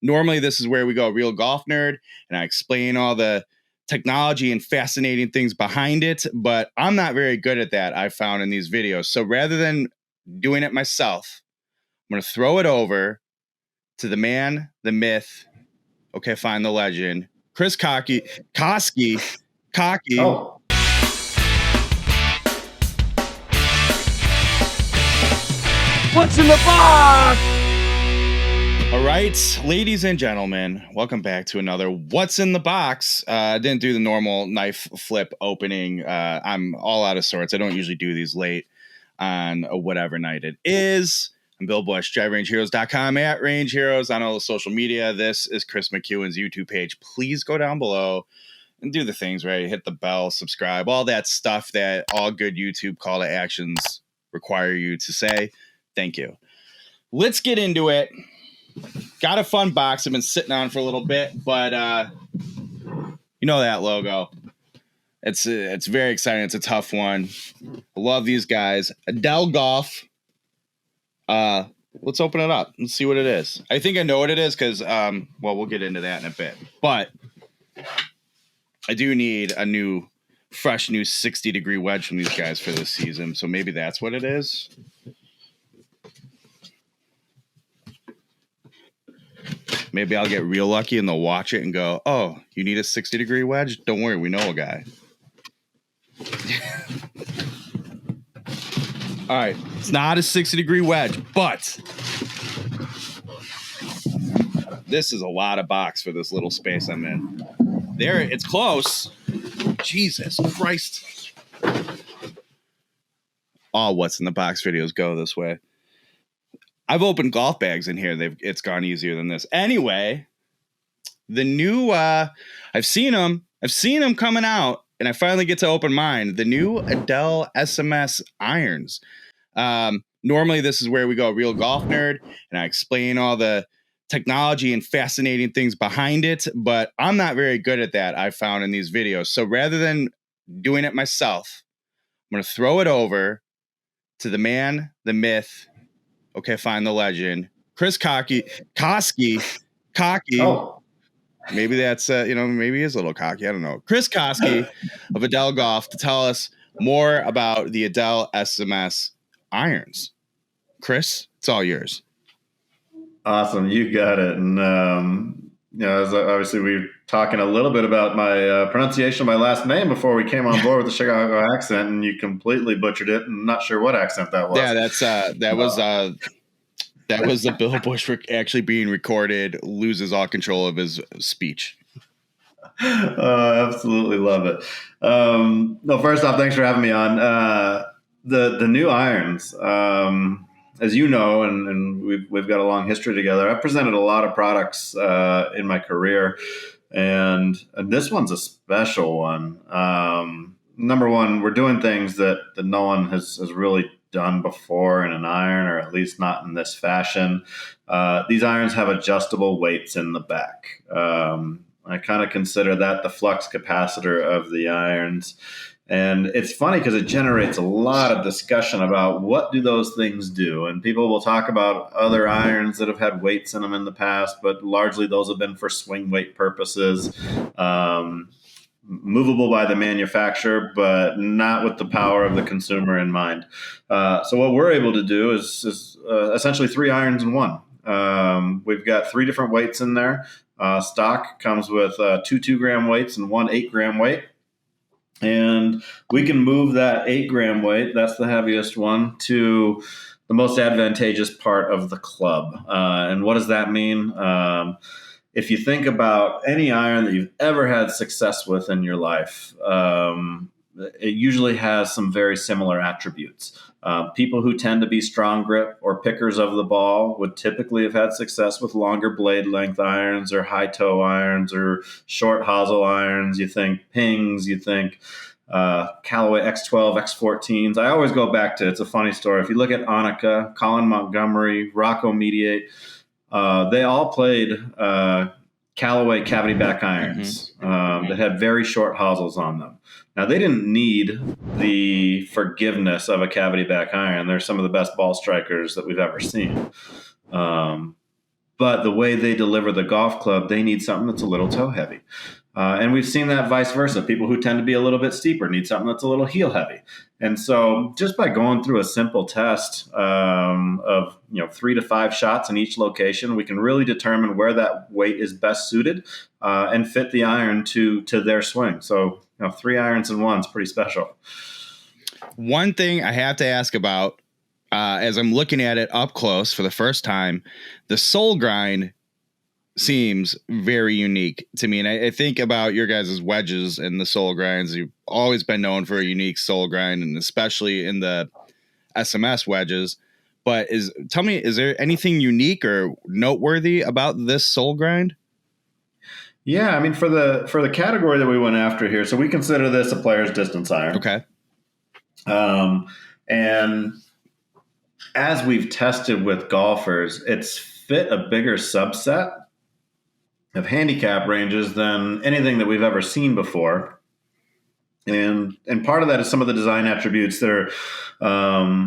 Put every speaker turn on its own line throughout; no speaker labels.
Normally, this is where we go real golf nerd, and I explain all the technology and fascinating things behind it, but I'm not very good at that, I found in these videos. So rather than doing it myself, I'm going to throw it over to the man, the myth, okay, fine, the legend, Chris Koske.
Oh.
What's in the box?
All right, ladies and gentlemen, welcome back to another What's in the Box. I didn't do the normal knife flip opening. I'm all out of sorts. I don't usually do these late on whatever night it is. I'm Bill Bush, DriveRangeHeroes.com, at Range Heroes on all the social media. This is Chris McEwen's YouTube page. Please go down below and do the things right. Hit the bell, subscribe, all that stuff that all good YouTube call to actions require you to say. Thank you. Let's get into it. Got a fun box I've been sitting on for a little bit, but you know that logo. It's very exciting. It's a tough one. I love these guys. Edel Golf. Let's open it up and see what it is. I think I know what it is because, well, we'll get into that in a bit. But I do need a fresh new 60-degree wedge from these guys for this season. So maybe that's what it is. Maybe I'll get real lucky and they'll watch it and go, oh, you need a 60-degree wedge? Don't worry, we know a guy. All right, it's not a 60-degree wedge, but this is a lot of box for this little space I'm in. There, it's close. Jesus Christ. All What's in the Box videos go this way. I've opened golf bags in here. It's gone easier than this. Anyway, the new, I've seen them coming out, and I finally get to open mine. The new Edel SMS Irons. Normally, this is where we go real golf nerd, and I explain all the technology and fascinating things behind it, but I'm not very good at that, I found in these videos. So rather than doing it myself, I'm going to throw it over to the man, the myth, okay, fine, the legend, Chris Koske.
Oh.
Maybe that's, maybe he's a little cocky. I don't know. Chris Koske of Edel Golf to tell us more about the Edel SMS Irons. Chris, it's all yours.
Awesome. You got it. And, as obviously we were talking a little bit about my pronunciation of my last name before we came on board with the Chicago accent, and you completely butchered it. I'm not sure what accent that was.
Yeah, that was the Bill Bush actually being recorded, loses all control of his speech.
Absolutely love it. No, first off, thanks for having me on. The new irons, as you know, and we've got a long history together. I've presented a lot of products in my career, and this one's a special one. Number one, we're doing things that no one has really done before in an iron, or at least not in this fashion. These irons have adjustable weights in the back. I kind of consider that the flux capacitor of the irons. And it's funny because it generates a lot of discussion about what do those things do. And people will talk about other irons that have had weights in them in the past, but largely those have been for swing weight purposes, movable by the manufacturer, but not with the power of the consumer in mind. So what we're able to do is essentially 3 irons in one. We've got 3 different weights in there. Stock comes with 2 2-gram weights and 1 8-gram weight. And we can move that 8-gram weight, that's the heaviest one, to the most advantageous part of the club. And what does that mean? If you think about any iron that you've ever had success with in your life, it usually has some very similar attributes. People who tend to be strong grip or pickers of the ball would typically have had success with longer blade length irons or high toe irons or short hosel irons. You think pings, you think Callaway X12, X14s. I always go back to, it's a funny story. If you look at Annika, Colin Montgomery, Rocco Mediate, they all played Callaway cavity back irons that had very short hosels on them. Now, they didn't need the forgiveness of a cavity back iron. They're some of the best ball strikers that we've ever seen. but the way they deliver the golf club, they need something that's a little toe heavy. And we've seen that vice versa. People who tend to be a little bit steeper need something that's a little heel heavy. And so just by going through a simple test of 3 to 5 shots in each location, we can really determine where that weight is best suited and fit the iron to their swing. So 3 irons in 1 is pretty special.
One thing I have to ask about as I'm looking at it up close for the first time, the sole grind seems very unique to me. And I think about your guys' wedges and the sole grinds. You've always been known for a unique sole grind, and especially in the SMS wedges. But tell me, is there anything unique or noteworthy about this sole grind?
Yeah, I mean, for the category that we went after here, so we consider this a player's distance iron.
Okay.
And as we've tested with golfers, it's fit a bigger subset of handicap ranges than anything that we've ever seen before. And part of that is some of the design attributes that are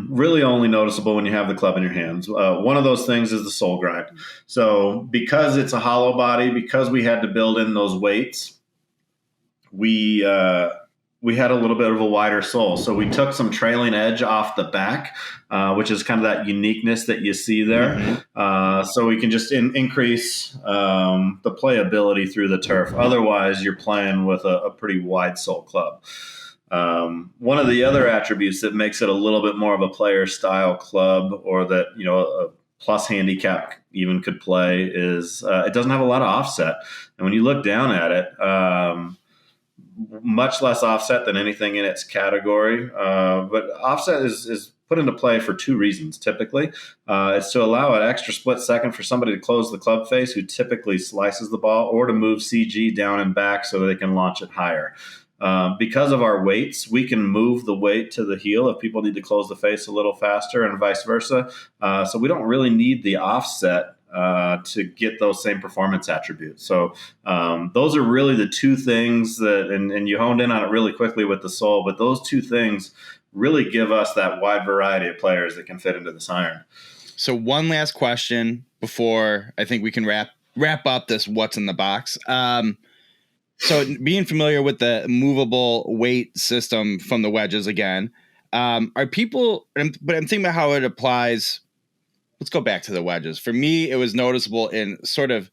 really only noticeable when you have the club in your hands. One of those things is the sole grind. So because it's a hollow body, because we had to build in those weights, we had a little bit of a wider sole. So we took some trailing edge off the back, which is kind of that uniqueness that you see there. Mm-hmm. So we can just increase the playability through the turf. Otherwise, you're playing with a pretty wide sole club. One of the other attributes that makes it a little bit more of a player style club, or that, a plus handicap even could play, is it doesn't have a lot of offset. And when you look down at it, much less offset than anything in its category. But offset is put into play for 2 reasons, typically. It's to allow an extra split second for somebody to close the club face who typically slices the ball, or to move CG down and back so that they can launch it higher. Because of our weights, we can move the weight to the heel if people need to close the face a little faster, and vice versa. So we don't really need the offset to get those same performance attributes. So those are really the 2 things that, and you honed in on it really quickly with the sole, but those 2 things really give us that wide variety of players that can fit into this iron.
So one last question before I think we can wrap up this what's in the box. So being familiar with the movable weight system from the wedges again, are people, but I'm thinking about how it applies. Let's go back to the wedges. For me, it was noticeable in sort of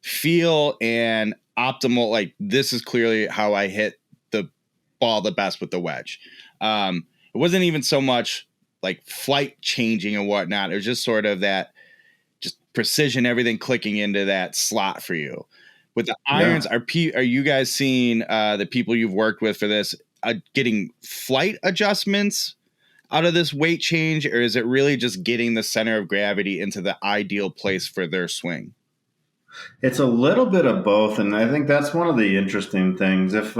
feel and optimal, like this is clearly how I hit the ball the best with the wedge. It wasn't even so much like flight changing and whatnot. It was just sort of that just precision, everything clicking into that slot for you. With the irons, are you guys seeing the people you've worked with for this getting flight adjustments out of this weight change, or is it really just getting the center of gravity into the ideal place for their swing?
It's a little bit of both, and I think that's one of the interesting things. If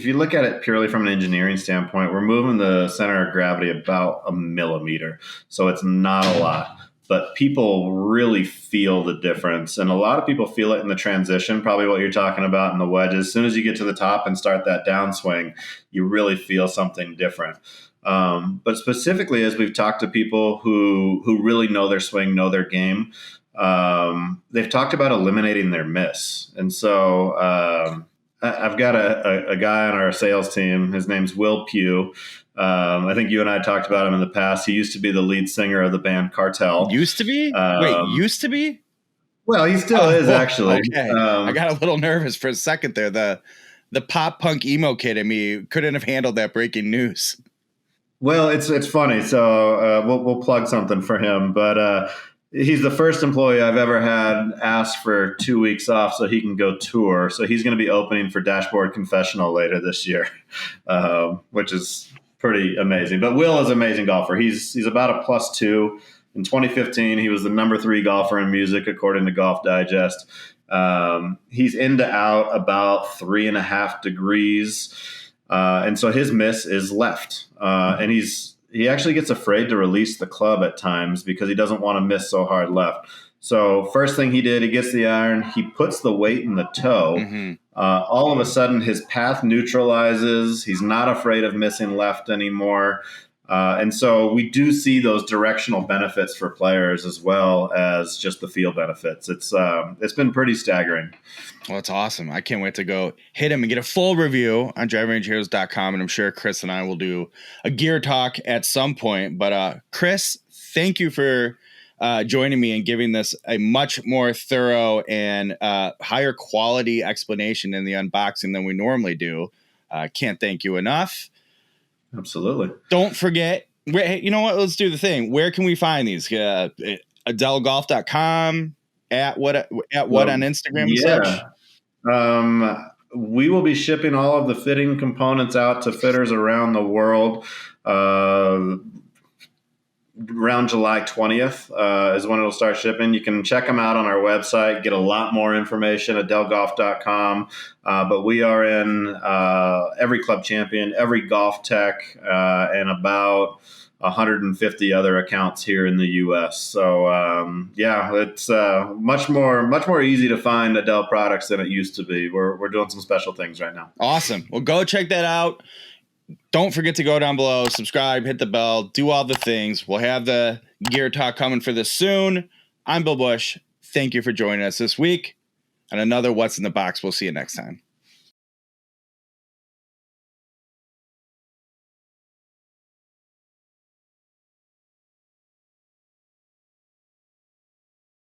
you look at it purely from an engineering standpoint, we're moving the center of gravity about 1 millimeter, so it's not a lot. But people really feel the difference. And a lot of people feel it in the transition, probably what you're talking about in the wedges. As soon as you get to the top and start that downswing, you really feel something different. But specifically, as we've talked to people who really know their swing, know their game, they've talked about eliminating their miss. And so I've got a guy on our sales team. His name's Will Pugh. I think you and I talked about him in the past. He used to be the lead singer of the band Cartel.
Used to be? Used to be?
Well, he still is, actually.
Okay. I got a little nervous for a second there. The pop punk emo kid in me couldn't have handled that breaking news.
Well, it's funny. So we'll plug something for him. But he's the first employee I've ever had ask for 2 weeks off so he can go tour. So he's going to be opening for Dashboard Confessional later this year, which is pretty amazing. But Will is an amazing golfer. He's about a +2. In 2015, he was the number 3 golfer in music, according to Golf Digest. He's in to out about 3.5 degrees. And so his miss is left. And he actually gets afraid to release the club at times because he doesn't want to miss so hard left. So first thing he did, he gets the iron, he puts the weight in the toe. Mm-hmm. All of a sudden, his path neutralizes. He's not afraid of missing left anymore. And so we do see those directional benefits for players as well as just the feel benefits. It's been pretty staggering.
Well, that's awesome. I can't wait to go hit him and get a full review on drivingrangeheroes.com. And I'm sure Chris and I will do a gear talk at some point. But Chris, thank you for joining me and giving this a much more thorough and higher quality explanation in the unboxing than we normally do. Can't thank you enough.
Absolutely.
Don't forget, you know what? Let's do the thing. Where can we find these? Edelgolf.com, at what on Instagram and such?
We will be shipping all of the fitting components out to fitters around the world. Around July 20th is when it'll start shipping. You can check them out on our website, get a lot more information at edelgolf.com. But we are in every Club Champion, every Golf Tech, and about 150 other accounts here in the U.S. So, it's much more easy to find Edel products than it used to be. We're doing some special things right now.
Awesome. Well, go check that out. Don't forget to go down below, subscribe, hit the bell, do all the things. We'll have the gear talk coming for this soon. I'm Bill Bush. Thank you for joining us this week on another What's in the Box. We'll see you next time.